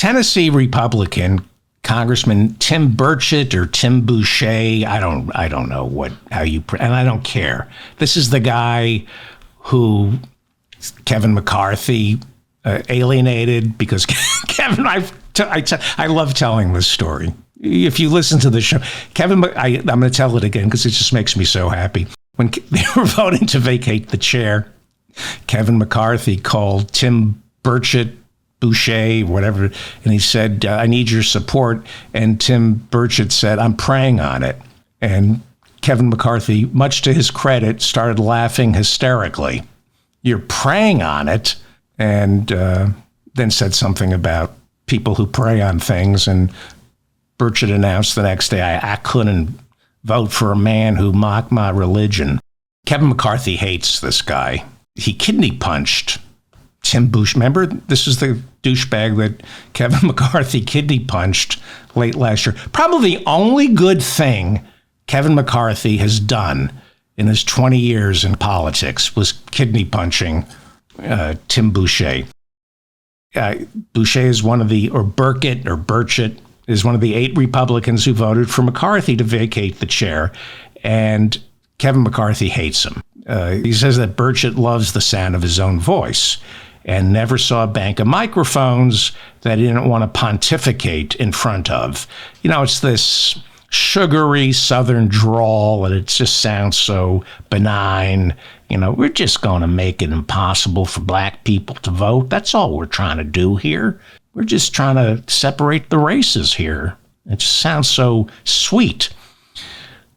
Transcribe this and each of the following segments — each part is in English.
Tennessee Republican Congressman Tim Burchett or Tim Boucher, I don't know how you, and I don't care. This is the guy who Kevin McCarthy alienated because Kevin, I love telling this story. If you listen to the show, Kevin, I'm going to tell it again because it just makes me so happy. When they were voting to vacate the chair, Kevin McCarthy called Tim Burchett, Boucher, whatever, and he said, I need your support. And Tim Burchett said, I'm praying on it. And Kevin McCarthy, much to his credit, started laughing hysterically. You're praying on it? And then said something about people who prey on things. And Burchett announced the next day, I couldn't vote for a man who mocked my religion. Kevin McCarthy hates this guy. He kidney punched Tim Boucher. Remember, this is the douchebag that Kevin McCarthy kidney punched late last year. Probably the only good thing Kevin McCarthy has done in his 20 years in politics was kidney punching Tim Boucher. Boucher is one of the, or Burchett is one of the 8 Republicans who voted for McCarthy to vacate the chair, and Kevin McCarthy hates him. He says that Burchett loves the sound of his own voice and never saw a bank of microphones that he didn't want to pontificate in front of. You know, it's this sugary Southern drawl, and it just sounds so benign. You know, we're just going to make it impossible for black people to vote. That's all we're trying to do here. We're just trying to separate the races here. It just sounds so sweet.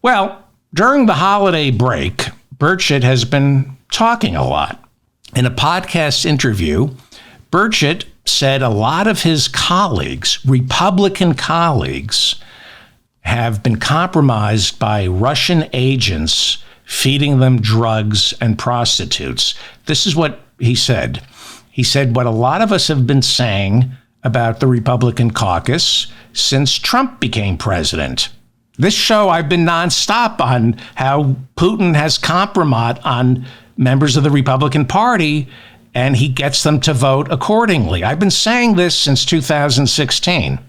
Well, during the holiday break, Burchett has been talking a lot. In a podcast interview, Burchett said a lot of his colleagues, Republican colleagues, have been compromised by Russian agents feeding them drugs and prostitutes. This is what he said. He said what a lot of us have been saying about the Republican caucus since Trump became president. This show, I've been nonstop on how Putin has compromised on members of the Republican Party, and he gets them to vote accordingly. I've been saying this since 2016.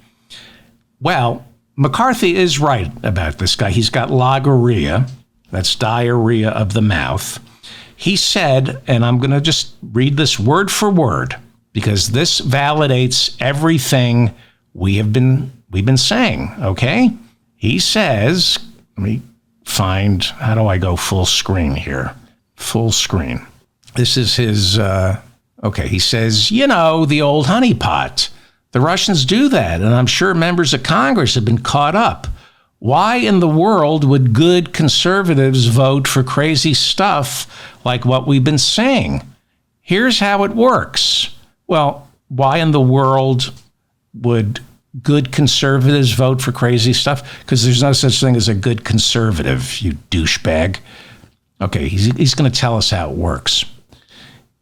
Well, McCarthy is right about this guy. He's got logorrhea, that's diarrhea of the mouth. He said, and I'm going to just read this word for word, because this validates everything we've been saying, okay? He says, let me find, how do I go full screen here? Full screen. This is his, he says, you know, the old honeypot. The Russians do that, and I'm sure members of Congress have been caught up. Why in the world would good conservatives vote for crazy stuff like what we've been saying? Here's how it works. Well, why in the world would good conservatives vote for crazy stuff? Because there's no such thing as a good conservative, you douchebag. Okay, he's going to tell us how it works.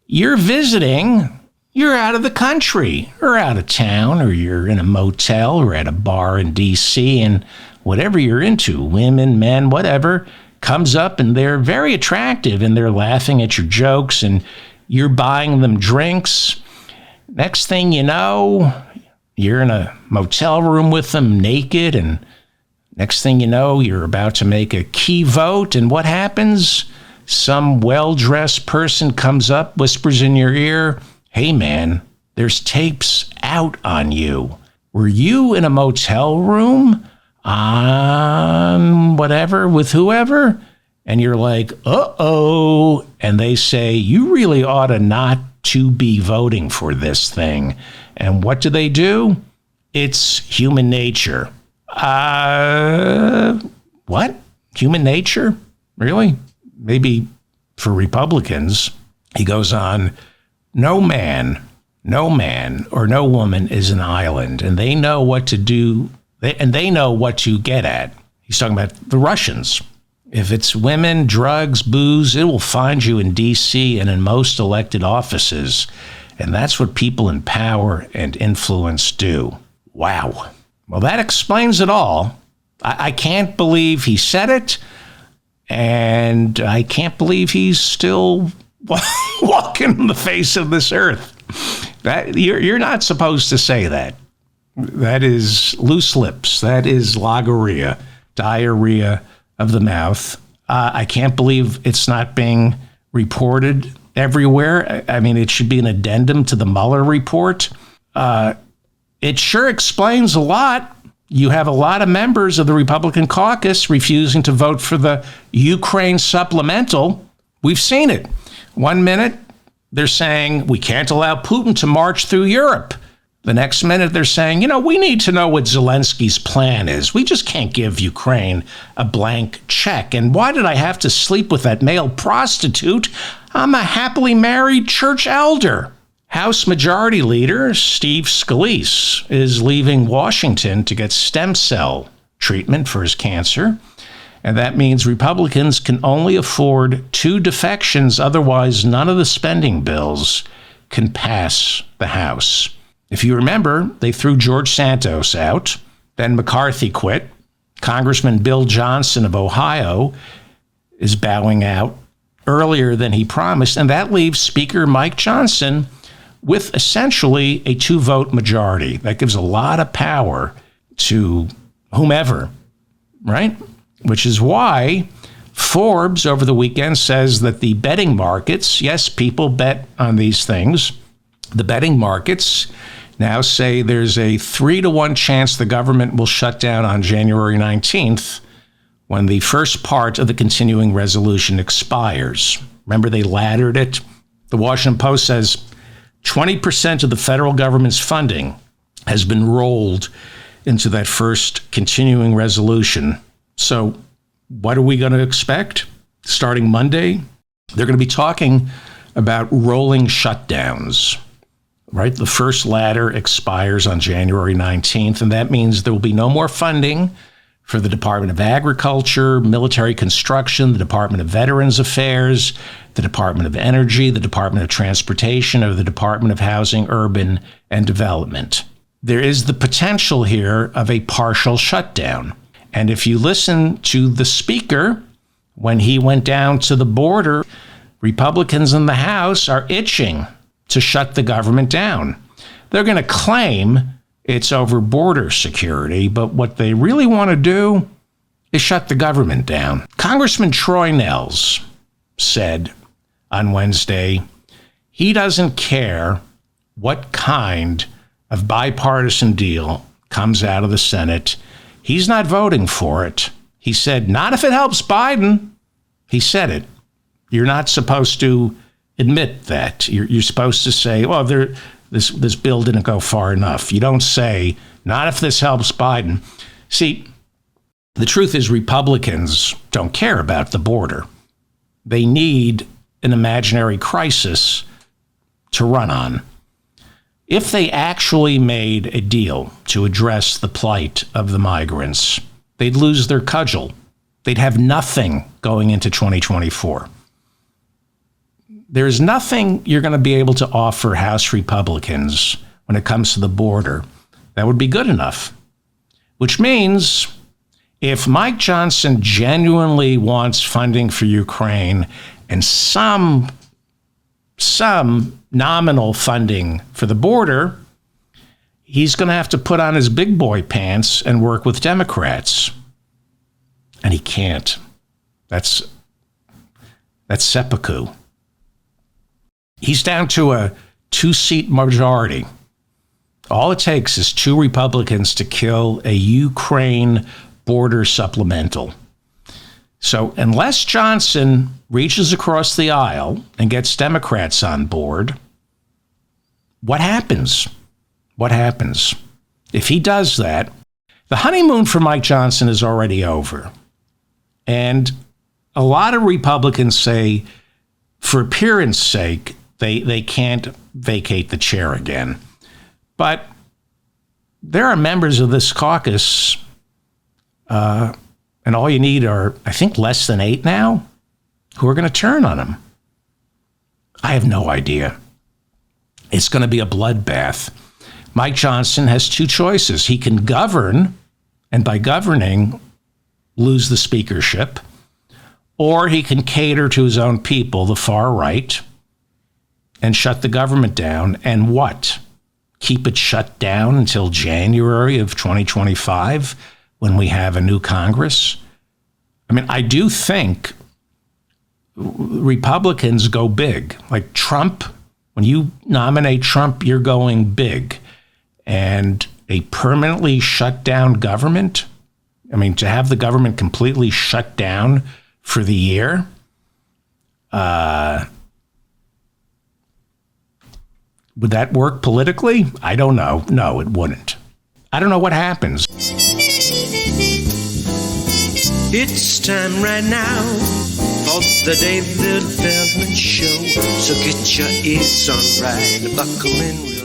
You're visiting, you're out of the country or out of town, or you're in a motel or at a bar in D.C., and whatever you're into, women, men, whatever, comes up and they're very attractive and they're laughing at your jokes and you're buying them drinks. Next thing you know, you're in a motel room with them naked, and next thing you know, you're about to make a key vote, and what happens? Some well-dressed person comes up, whispers in your ear, hey man, there's tapes out on you. Were you in a motel room on whatever with whoever? And you're like, uh-oh. And they say, you really ought to not to be voting for this thing. And what do? It's human nature. What? Human nature? Really? Maybe for Republicans. He goes on, no man or no woman is an island, and they know what to do, and they know what to get at. He's talking about the Russians. If it's women, drugs, booze, it will find you in D.C. and in most elected offices. And that's what people in power and influence do. Wow. Well, that explains it all. I can't believe he said it, and I can't believe he's still walking the face of this earth. That you're not supposed to say that. That is loose lips. That is logorrhea, diarrhea of the mouth. I can't believe it's not being reported everywhere. I mean, it should be an addendum to the Mueller report. It sure explains a lot. You have a lot of members of the Republican caucus refusing to vote for the Ukraine supplemental. We've seen it. 1 minute, they're saying we can't allow Putin to march through Europe. The next minute, they're saying, we need to know what Zelensky's plan is. We just can't give Ukraine a blank check. And why did I have to sleep with that male prostitute? I'm a happily married church elder. House Majority Leader Steve Scalise is leaving Washington to get stem cell treatment for his cancer. And that means Republicans can only afford 2 defections. Otherwise, none of the spending bills can pass the House. If you remember, they threw George Santos out. Then McCarthy quit. Congressman Bill Johnson of Ohio is bowing out earlier than he promised. And that leaves Speaker Mike Johnson with essentially a 2-vote majority. That gives a lot of power to whomever, right? Which is why Forbes over the weekend says that the betting markets, yes, people bet on these things, the betting markets now say there's a 3-to-1 chance the government will shut down on January 19th when the first part of the continuing resolution expires. Remember, they laddered it? The Washington Post says 20% of the federal government's funding has been rolled into that first continuing resolution. So what are we going to expect starting Monday? They're going to be talking about rolling shutdowns, right? The first ladder expires on January 19th, and that means there will be no more funding for the Department of Agriculture, military construction, the Department of Veterans Affairs, the Department of Energy, the Department of Transportation, or the Department of Housing, Urban, and Development. There is the potential here of a partial shutdown. And if you listen to the speaker, when he went down to the border, Republicans in the House are itching to shut the government down. They're going to claim it's over border security, but what they really want to do is shut the government down. Congressman Troy Nehls said on Wednesday he doesn't care what kind of bipartisan deal comes out of the Senate. He's not voting for it. He said, not if it helps Biden. He said it. You're not supposed to admit that. You're supposed to say, well, this bill didn't go far enough. You don't say, not if this helps Biden. See, the truth is Republicans don't care about the border. They need an imaginary crisis to run on. If they actually made a deal to address the plight of the migrants, they'd lose their cudgel. They'd have nothing going into 2024. There's nothing you're going to be able to offer House Republicans when it comes to the border that would be good enough. Which means if Mike Johnson genuinely wants funding for Ukraine and some nominal funding for the border, he's going to have to put on his big boy pants and work with Democrats. And he can't. That's seppuku. He's down to a 2-seat majority. All it takes is 2 Republicans to kill a Ukraine border supplemental. So unless Johnson reaches across the aisle and gets Democrats on board, what happens? What happens? If he does that, the honeymoon for Mike Johnson is already over. And a lot of Republicans say, for appearance sake, they can't vacate the chair again. But there are members of this caucus, and all you need are, I think, less than 8 now, who are going to turn on him. I have no idea. It's going to be a bloodbath. Mike Johnson has 2 choices. He can govern, and by governing, lose the speakership, or he can cater to his own people, the far right, and shut the government down. And what? keep it shut down until January of 2025 when we have a new Congress? I mean, I do think Republicans go big. Like Trump, when you nominate Trump, you're going big. And a permanently shut down government, I mean, to have the government completely shut down for the year, would that work politically? I don't know. No, it wouldn't. I don't know what happens. It's time right now for the David Feldman Show. So get your ears on right, buckle in.